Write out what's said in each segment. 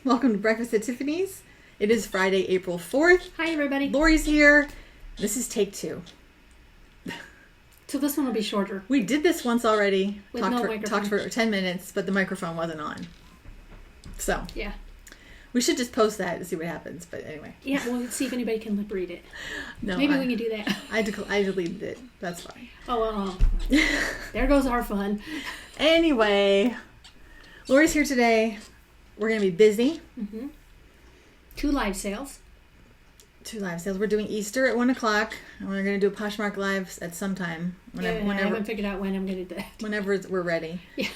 Welcome to Breakfast at Tiffany's. It is Friday, April 4th. Hi, everybody. Laurie's here. This is take 2. So this one will be shorter. We did this once already. With no microphone. Talked for 10 minutes, but the microphone wasn't on. So. Yeah. We should just post that and see what happens, but anyway. Yeah, we'll see if anybody can lip read it. No, Maybe we can do that. I deleted it. That's fine. Oh, well. There goes our fun. Anyway. Laurie's here today. We're going to be busy. Mm-hmm. 2 live sales. 2 live sales. We're doing Easter at 1 o'clock, and we're going to do a Poshmark Lives at some time. Whenever, I haven't figured out when I'm going to do that. Whenever we're ready. Yeah.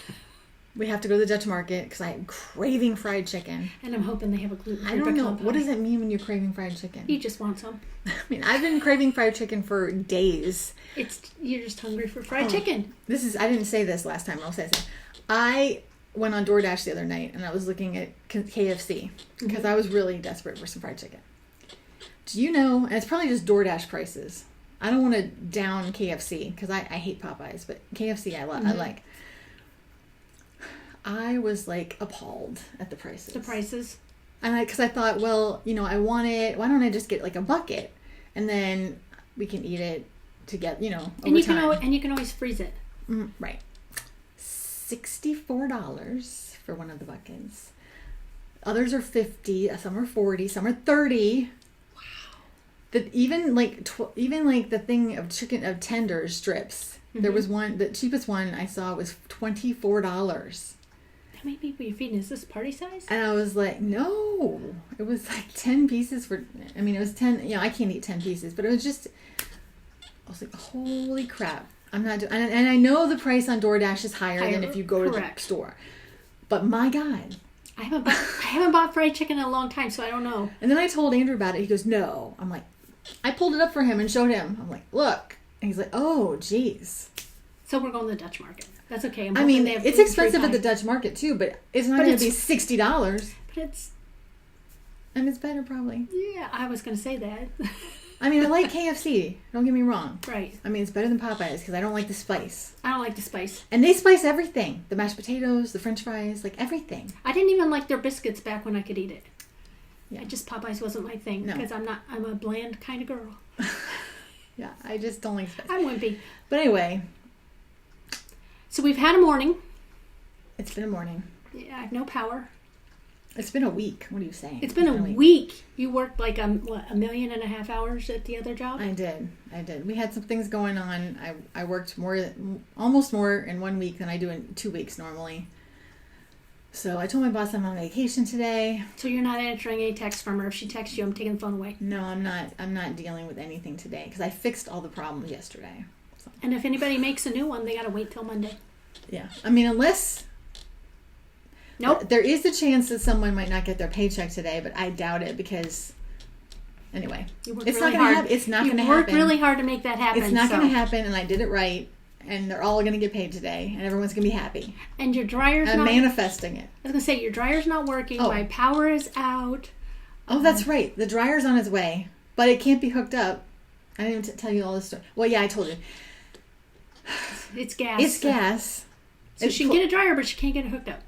We have to go to the Dutch market because I'm craving fried chicken. And I'm hoping they have a gluten-free I don't know. pie. What does it mean when you're craving fried chicken? You just want some. I mean, I've been craving fried chicken for days. You're just hungry for fried chicken. I didn't say this last time. I'll say this. I went on DoorDash the other night and I was looking at KFC because I was really desperate for some fried chicken. Do you know, and it's probably just DoorDash prices. I don't want to down KFC because I hate Popeyes, but KFC I like. I was like appalled at the prices. The prices? And because I thought, well, I want it. Why don't I just get like a bucket and then we can eat it together, over time. And you can always freeze it. Right. $64 for one of the buckets. Others are $50. Some are $40. Some are $30. Wow. Even the thing of tender strips. Mm-hmm. There was one. The cheapest one I saw was $24. How many people are you feeding? Is this party size? And I was like, no. It was like 10 pieces for. I mean, it was 10. I can't eat 10 pieces, but it was just. I was like, holy crap. I'm not doing, and I know the price on DoorDash is higher than if you go to the store. But my God. I haven't bought fried chicken in a long time, so I don't know. And then I told Andrew about it. He goes, no. I'm like, I pulled it up for him and showed him. I'm like, look. And he's like, oh, geez. So we're going to the Dutch market. That's okay. It's expensive at the Dutch market too, but it's not going to be $60. But it's. And it's better probably. Yeah, I was going to say that. I mean, I like KFC. Don't get me wrong. Right. I mean, it's better than Popeyes because I don't like the spice. I don't like the spice. And they spice everything. The mashed potatoes, the french fries, like everything. I didn't even like their biscuits back when I could eat it. Yeah. Popeyes wasn't my thing because I'm a bland kind of girl. Yeah, I just don't like spice. I'm wimpy. But anyway. So we've had a morning. It's been a morning. Yeah, I have no power. It's been a week. What are you saying? It's been a week. You worked like 1.5 million hours at the other job? I did. We had some things going on. I worked almost more in 1 week than I do in 2 weeks normally. So I told my boss I'm on vacation today. So you're not answering any text from her. If she texts you, I'm taking the phone away. No, I'm not. I'm not dealing with anything today because I fixed all the problems yesterday. So. And if anybody makes a new one, they got to wait till Monday. Yeah. I mean, unless... Nope. There is a chance that someone might not get their paycheck today, but I doubt it because... Anyway. It's not going to happen. It's not going to happen. You worked really hard to make that happen. It's not going to happen, and I did it right. And they're all going to get paid today, and everyone's going to be happy. And your dryer's I'm manifesting it. I was going to say, your dryer's not working. Oh. My power is out. Oh, that's right. The dryer's on its way, but it can't be hooked up. I didn't even tell you all this story. Well, yeah, I told you. It's gas. It's gas. So she can get a dryer, but she can't get it hooked up.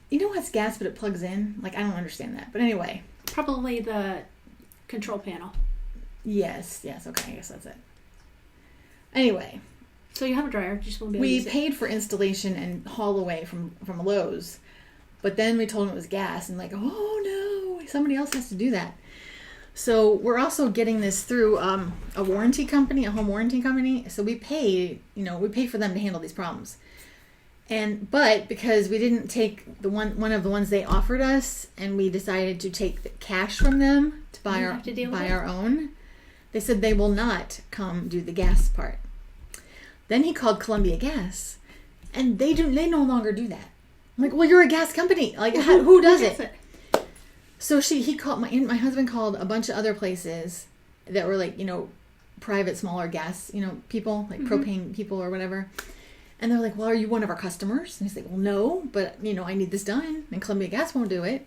You know what's gas, but it plugs in? Like, I don't understand that. But anyway. Probably the control panel. Yes. Okay, I guess that's it. Anyway. So you have a dryer, just won't be able to use it. We paid for installation and haul away from Lowe's. But then we told them it was gas. And like, oh no, somebody else has to do that. So we're also getting this through a warranty company, a home warranty company. So we pay for them to handle these problems. But because we didn't take one of the ones they offered us, and we decided to take the cash from them to buy our own, they said they will not come do the gas part. Then he called Columbia Gas, and they no longer do that. I'm like, well, you're a gas company. Like, who does it? So he called my husband called a bunch of other places that were like private smaller gas people like propane people or whatever. And they're like, well, are you one of our customers? And he's like, well, no, but, I need this done. And Columbia Gas won't do it.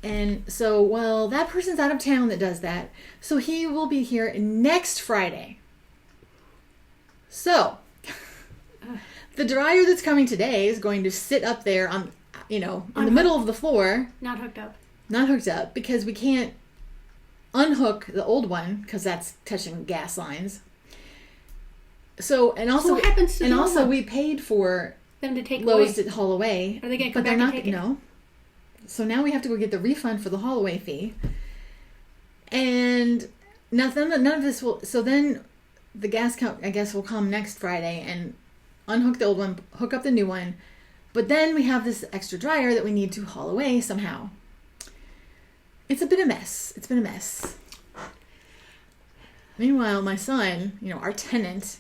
And so, well, that person's out of town that does that. So he will be here next Friday. So, the dryer that's coming today is going to sit up there on the middle of the floor. Not hooked up. not hooked up because we can't unhook the old one because that's touching gas lines. So and also what happens to and the also old one? we paid for Them to take Lowe's away. to haul away. Are they going to come but back they're and not take it? no. So now we have to go get the refund for the haul away fee. And none of this will. So then the gas count, I guess, will come next Friday and unhook the old one, hook up the new one. But then we have this extra dryer that we need to haul away somehow. It's been a mess. It's been a mess. Meanwhile, my son, our tenant,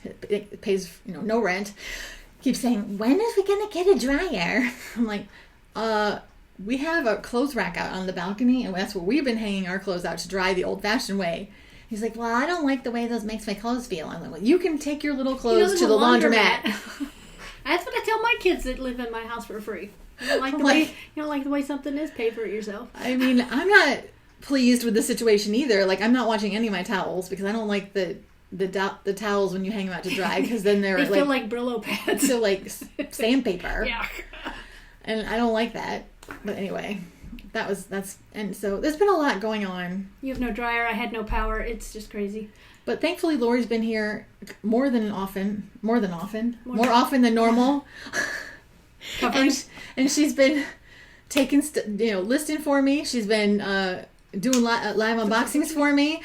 pays, no rent, keeps saying, when is we going to get a dryer? I'm like, we have a clothes rack out on the balcony, and that's where we've been hanging our clothes out to dry the old-fashioned way. He's like, well, I don't like the way those makes my clothes feel. I'm like, well, you can take your little clothes to the laundromat. That's what I tell my kids that live in my house for free. You don't like the way something is, pay for it yourself. I mean, I'm not pleased with the situation either. Like, I'm not washing any of my towels because I don't like the towels when you hang them out to dry because then they feel like Brillo pads. Feel like sandpaper. Yeah. And I don't like that. But anyway, and so there's been a lot going on. You have no dryer. I had no power. It's just crazy. But thankfully, Laurie's been here more often than normal. and she's been taking, listing for me. She's been doing live unboxings for me.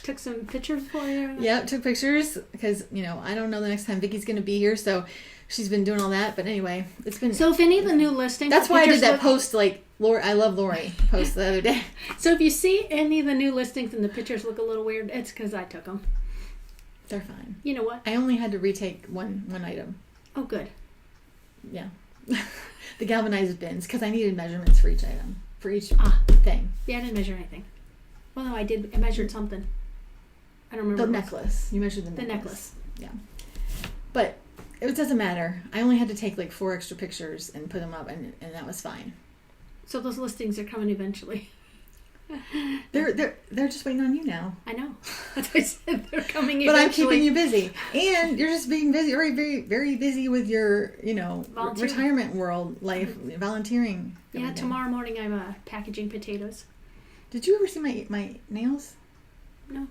Took some pictures for you. Yep, took pictures because I don't know the next time Vicky's going to be here, so she's been doing all that. But anyway, it's been. So if any of the new listings, that's why I did that post Laurie, I love Laurie post the other day. So if you see any of the new listings and the pictures look a little weird, it's because I took them. They're fine. You know what? I only had to retake one item. Oh, good. Yeah. The galvanized bins, because I needed measurements for each item, for each thing. Yeah, I didn't measure anything. Well, no, I did. I measured something. I don't remember. The necklace. You measured the necklace. Yeah. But it doesn't matter. I only had to take 4 extra pictures and put them up, and that was fine. So those listings are coming eventually. They're just waiting on you now. I know. That's what I said. They're coming eventually. But I'm keeping you busy, and you're just being busy, very, very, very busy with your, retirement world life, volunteering. Yeah, tomorrow morning I'm packaging potatoes. Did you ever see my nails? No.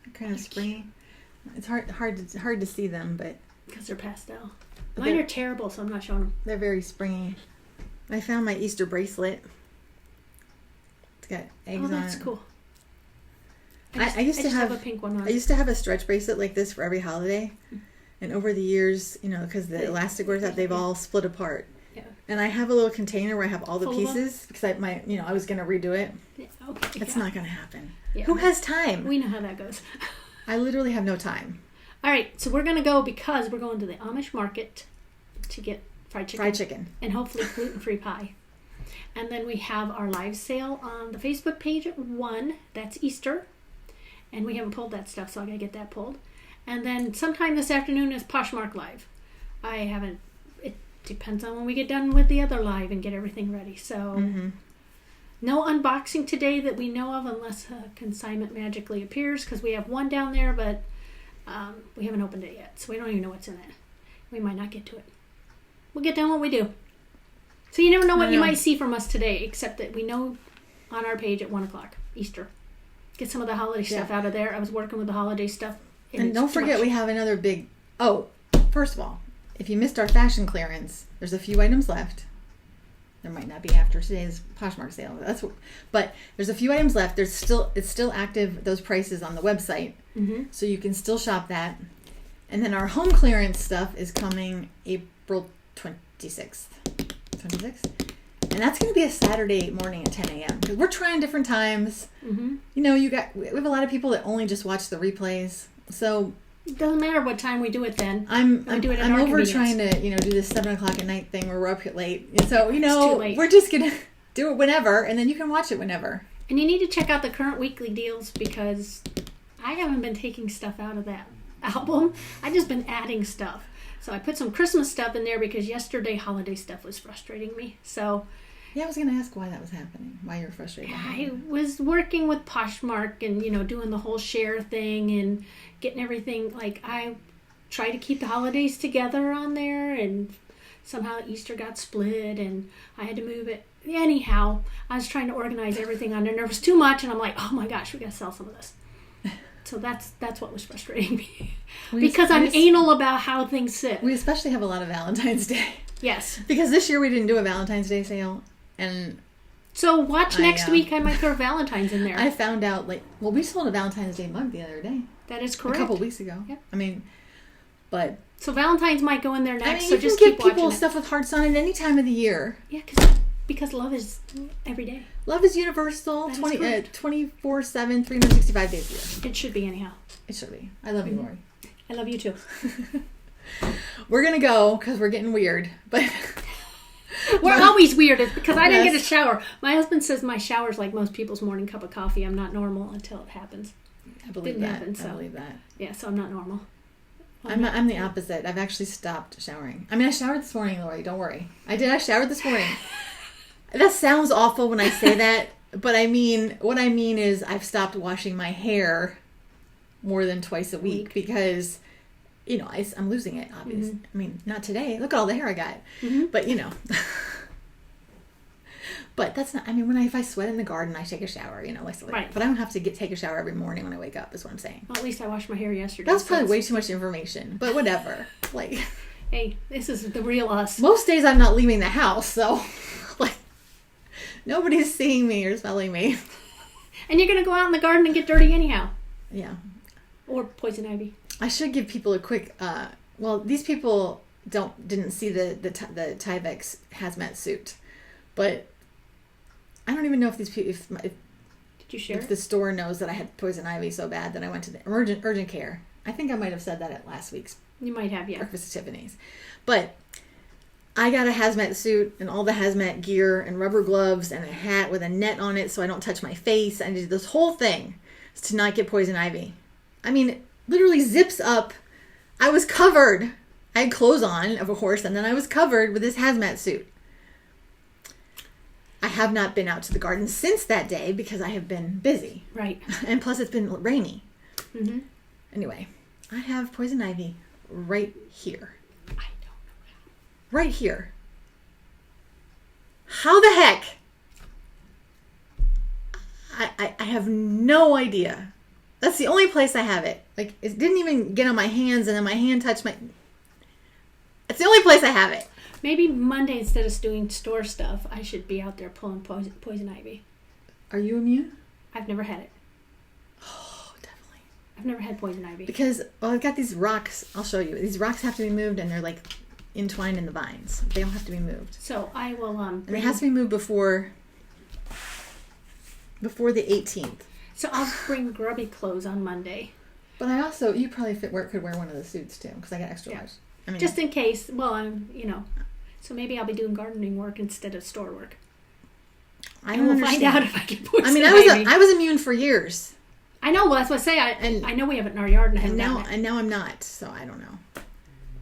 They're kind of springy. It's hard to see them, but because they're pastel. Mine are terrible, so I'm not showing them. They're very springy. I found my Easter bracelet. Got eggs on it. Oh, that's cool. I used to have a pink one on. I used to have a stretch bracelet like this for every holiday, and over the years, because the elastic wears out, they've all split apart. Yeah. And I have a little container where I have all the Full pieces because I was gonna redo it. Yeah, okay. It's not gonna happen. Yeah. Who has time? We know how that goes. I literally have no time. All right, so we're gonna go because we're going to the Amish market to get fried chicken. And hopefully gluten-free pie. And then we have our live sale on the Facebook page at 1. That's Easter. And we haven't pulled that stuff, so I got to get that pulled. And then sometime this afternoon is Poshmark Live. It depends on when we get done with the other live and get everything ready. So no unboxing today that we know of unless a consignment magically appears because we have one down there, but we haven't opened it yet. So we don't even know what's in it. We might not get to it. We'll get done what we do. So you never know what you might see from us today, except that we know on our page at 1 o'clock, Easter. Get some of the holiday stuff out of there. I was working with the holiday stuff. And don't forget we have another big... Oh, first of all, if you missed our fashion clearance, there's a few items left. There might not be after today's Poshmark sale. But there's a few items left. It's still active, those prices on the website. Mm-hmm. So you can still shop that. And then our home clearance stuff is coming April 26th. 26th, and that's going to be a Saturday morning at 10 a.m. because we're trying different times. Mm-hmm. We have a lot of people that only just watch the replays, so it doesn't matter what time we do it. Then I'm over trying to do this 7 o'clock at night thing where we're up late. So it's too late. We're just gonna do it whenever, and then you can watch it whenever. And you need to check out the current weekly deals because I haven't been taking stuff out of that album. I've just been adding stuff. So I put some Christmas stuff in there because yesterday holiday stuff was frustrating me. So yeah, I was going to ask why that was happening. Why you're frustrated? I was working with Poshmark and doing the whole share thing and getting everything. I try to keep the holidays together on there, and somehow Easter got split, and I had to move it. anyhow, I was trying to organize everything on there. There was too much, and I'm like, oh my gosh, we got to sell some of this. So that's what was frustrating me. Because I'm anal about how things sit. We especially have a lot of Valentine's Day. Yes. Because this year we didn't do a Valentine's Day sale. And so watch next week. I might throw Valentine's in there. I found out, we sold a Valentine's Day mug the other day. That is correct. A couple weeks ago. Yep. But... So Valentine's might go in there next, so you just can keep give people stuff with hearts on it any time of the year. Yeah, because love is every day. Love is universal, 24/7, 365 days a year. It should be anyhow. It should be. I love you, Laurie. I love you too. We're going to go because we're getting weird. But we're always weird because I didn't get a shower. My husband says my shower's like most people's morning cup of coffee. I'm not normal until it happens. I believe that. I believe that. Yeah, so I'm not normal. I'm the opposite. I've actually stopped showering. I showered this morning, Laurie. Don't worry. I showered this morning. That sounds awful when I say that, but what I mean is I've stopped washing my hair more than twice a week because, I'm losing it, obviously. Mm-hmm. Not today. Look at all the hair I got. Mm-hmm. But, But that's not, if I sweat in the garden, I take a shower, Right. But I don't have to take a shower every morning when I wake up, is what I'm saying. Well, at least I washed my hair yesterday. That's probably way too much information, but whatever. Hey, this is the real us. Most days I'm not leaving the house, so, nobody's seeing me or smelling me. And you're going to go out in the garden and get dirty anyhow. Yeah. Or poison ivy. I should give people a quick, these people didn't see the Tyvek hazmat suit, but I don't even know if these people, did you share? If the store knows that I had poison ivy so bad that I went to the urgent care. I think I might have said that at last week's. You might have, yeah. Breakfast at Tiffany's. But I got a hazmat suit and all the hazmat gear and rubber gloves and a hat with a net on it so I don't touch my face. I did this whole thing to not get poison ivy. It literally zips up. I was covered. I had clothes on, of course, and then I was covered with this hazmat suit. I have not been out to the garden since that day because I have been busy. Right. And plus it's been rainy. Mm-hmm. Anyway, I have poison ivy right here. I don't know how. Right here. How the heck? I have no idea. That's the only place I have it. It didn't even get on my hands and then my hand touched my... It's the only place I have it. Maybe Monday, instead of doing store stuff, I should be out there pulling poison ivy. Are you immune? I've never had it. Oh, definitely. I've never had poison ivy. Because, I've got these rocks. I'll show you. These rocks have to be moved, and they're, entwined in the vines. They don't have to be moved. So, I will... and it has to be moved before the 18th. So, I'll bring grubby clothes on Monday. But you probably could wear one of the suits, too, because I got extra large. Just in case. Well, So maybe I'll be doing gardening work instead of store work. I don't understand. Find out if I get poison ivy. I was immune for years. I know. Well, that's what I say. I know we have it in our yard, and now I'm not. So I don't know.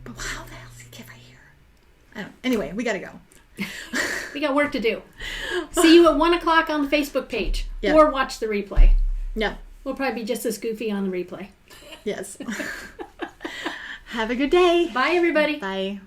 But how the hell did it get right here? I don't. Anyway, we gotta go. We got work to do. See you at 1:00 on the Facebook page, or watch the replay. Yeah, we'll probably be just as goofy on the replay. Yes. Have a good day. Bye, everybody. Bye.